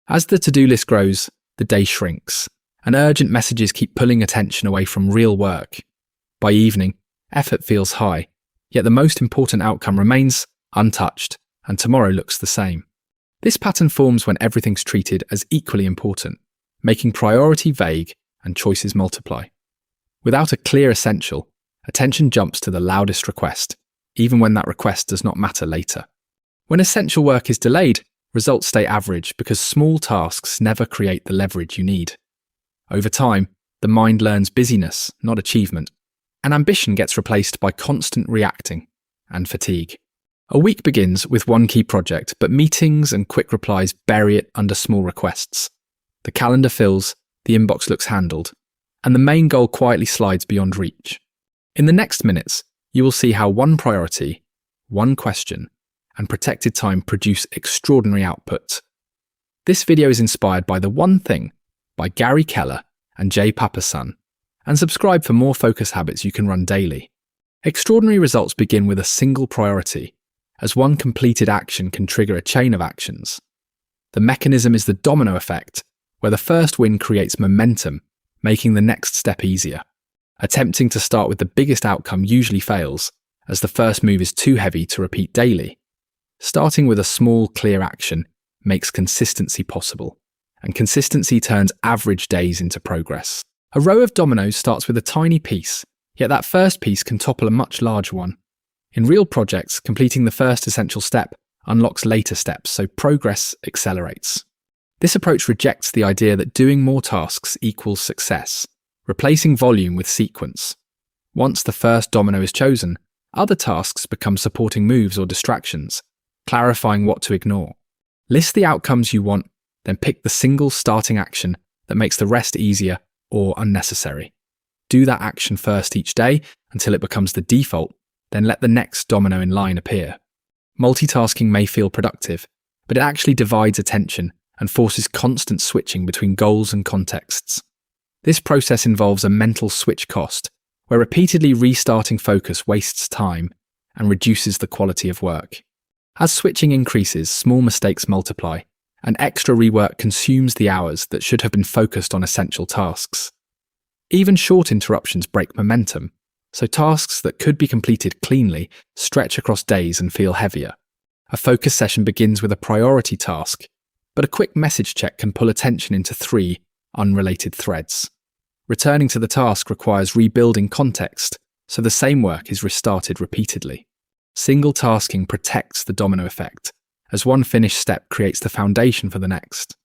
As the to-do list grows, the day shrinks, and urgent messages keep pulling attention away from real work. By evening, effort feels high, yet the most important outcome remains untouched, and tomorrow looks the same. This pattern forms when everything's treated as equally important, making priority vague and choices multiply. Without a clear essential, attention jumps to the loudest request, even when that request does not matter later. When essential work is delayed, results stay average because small tasks never create the leverage you need. Over time, the mind learns busyness, not achievement, and ambition gets replaced by constant reacting and fatigue. A week begins with one key project, but meetings and quick replies bury it under small requests. The calendar fills, the inbox looks handled, and the main goal quietly slides beyond reach. In the next minutes, you will see how one priority, one question, and protected time produce extraordinary output. This video is inspired by The One Thing by Gary Keller and Papasan, and subscribe for more focus habits you can run daily. Extraordinary results begin with a single priority, as one completed action can trigger a chain of actions. The mechanism is the domino effect, where the first win creates momentum, making the next step easier. Attempting to start with the biggest outcome usually fails, as the first move is too heavy to repeat daily. Starting with a small, clear action makes consistency possible, and consistency turns average days into progress. A row of dominoes starts with a tiny piece, yet that first piece can topple a much larger one. In real projects, completing the first essential step unlocks later steps, so progress accelerates. This approach rejects the idea that doing more tasks equals success, replacing volume with sequence. Once the first domino is chosen, other tasks become supporting moves or distractions, clarifying what to ignore. List the outcomes you want, then pick the single starting action that makes the rest easier or unnecessary. Do that action first each day until it becomes the default, then let the next domino in line appear. Multitasking may feel productive, but it actually divides attention and forces constant switching between goals and contexts. This process involves a mental switch cost, where repeatedly restarting focus wastes time and reduces the quality of work. As switching increases, small mistakes multiply, and extra rework consumes the hours that should have been focused on essential tasks. Even short interruptions break momentum, so tasks that could be completed cleanly stretch across days and feel heavier. A focus session begins with a priority task, but a quick message check can pull attention into 3 unrelated threads. Returning to the task requires rebuilding context, so the same work is restarted repeatedly. Single tasking protects the domino effect, as one finished step creates the foundation for the next.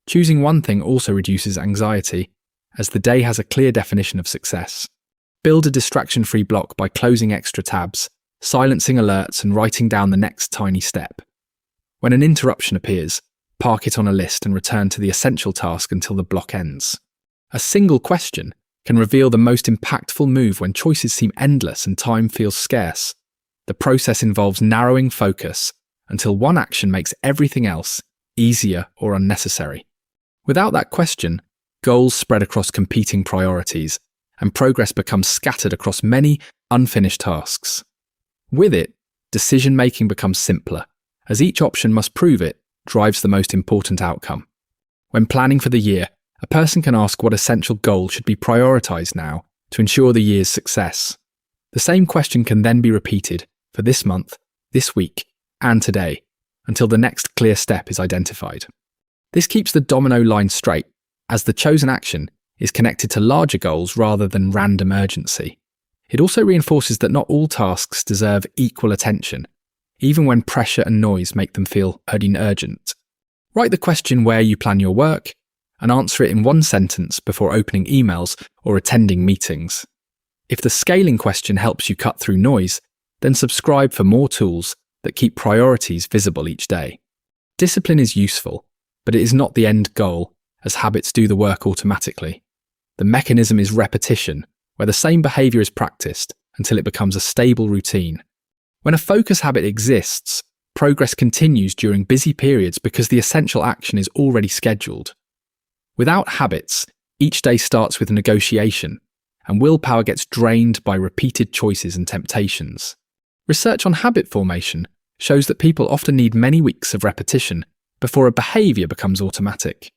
Choosing one thing also reduces anxiety, as the day has a clear definition of success. Build a distraction-free block by closing extra tabs, silencing alerts, and writing down the next tiny step. When an interruption appears, park it on a list and return to the essential task until the block ends. A single question can reveal the most impactful move when choices seem endless and time feels scarce. The process involves narrowing focus until one action makes everything else easier or unnecessary. Without that question, goals spread across competing priorities, and progress becomes scattered across many unfinished tasks. With it, decision-making becomes simpler, as each option must prove it drives the most important outcome. When planning for the year, a person can ask what essential goal should be prioritized now to ensure the year's success. The same question can then be repeated for this month, this week, and today, until the next clear step is identified. This keeps the domino line straight, as the chosen action is connected to larger goals rather than random urgency. It also reinforces that not all tasks deserve equal attention, even when pressure and noise make them feel urgent. Write the question where you plan your work, and answer it in one sentence before opening emails or attending meetings. If the scaling question helps you cut through noise, then subscribe for more tools that keep priorities visible each day. Discipline is useful, but it is not the end goal, as habits do the work automatically. The mechanism is repetition, where the same behavior is practiced until it becomes a stable routine. When a focus habit exists, progress continues during busy periods because the essential action is already scheduled. Without habits, each day starts with negotiation, and willpower gets drained by repeated choices and temptations. Research on habit formation shows that people often need many weeks of repetition before a behaviour becomes automatic.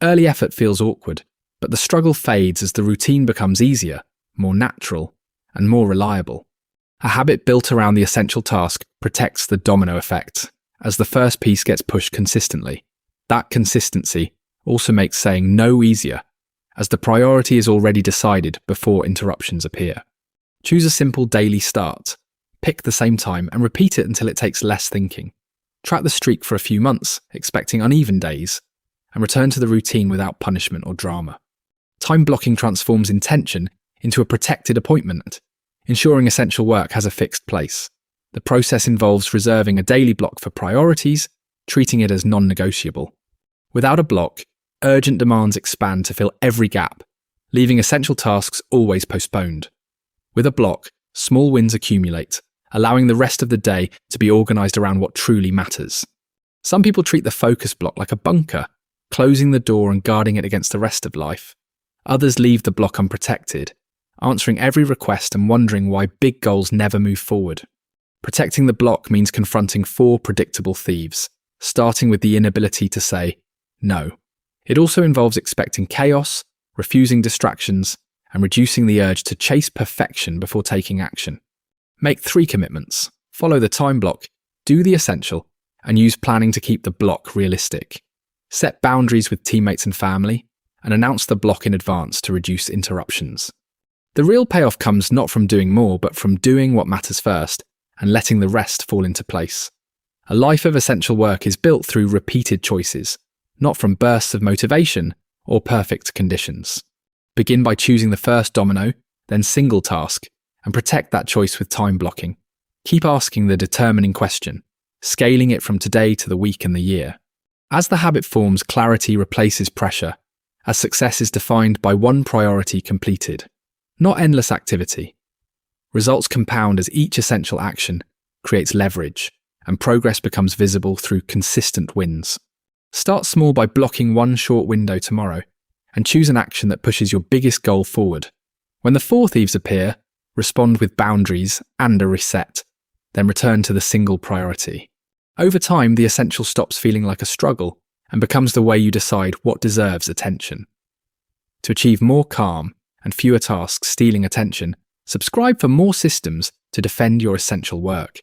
Early effort feels awkward, but the struggle fades as the routine becomes easier, more natural, and more reliable. A habit built around the essential task protects the domino effect, as the first piece gets pushed consistently. That consistency also makes saying no easier, as the priority is already decided before interruptions appear. Choose a simple daily start. Pick the same time and repeat it until it takes less thinking. Track the streak for a few months, expecting uneven days, and return to the routine without punishment or drama. Time blocking transforms intention into a protected appointment, ensuring essential work has a fixed place. The process involves reserving a daily block for priorities, treating it as non-negotiable. Without a block, urgent demands expand to fill every gap, leaving essential tasks always postponed. With a block, small wins accumulate, allowing the rest of the day to be organised around what truly matters. Some people treat the focus block like a bunker, closing the door and guarding it against the rest of life. Others leave the block unprotected, answering every request and wondering why big goals never move forward. Protecting the block means confronting 4 predictable thieves, starting with the inability to say no. It also involves expecting chaos, refusing distractions, and reducing the urge to chase perfection before taking action. Make 3 commitments. Follow the time block, do the essential, and use planning to keep the block realistic. Set boundaries with teammates and family, and announce the block in advance to reduce interruptions. The real payoff comes not from doing more, but from doing what matters first and letting the rest fall into place. A life of essential work is built through repeated choices, not from bursts of motivation or perfect conditions. Begin by choosing the first domino, then single task, and protect that choice with time blocking. Keep asking the determining question, scaling it from today to the week and the year. As the habit forms, clarity replaces pressure, as success is defined by one priority completed, not endless activity. Results compound as each essential action creates leverage, and progress becomes visible through consistent wins. Start small by blocking one short window tomorrow, and choose an action that pushes your biggest goal forward. When the 4 thieves appear, respond with boundaries and a reset, then return to the single priority. Over time, the essential stops feeling like a struggle and becomes the way you decide what deserves attention. To achieve more calm and fewer tasks stealing attention, subscribe for more systems to defend your essential work.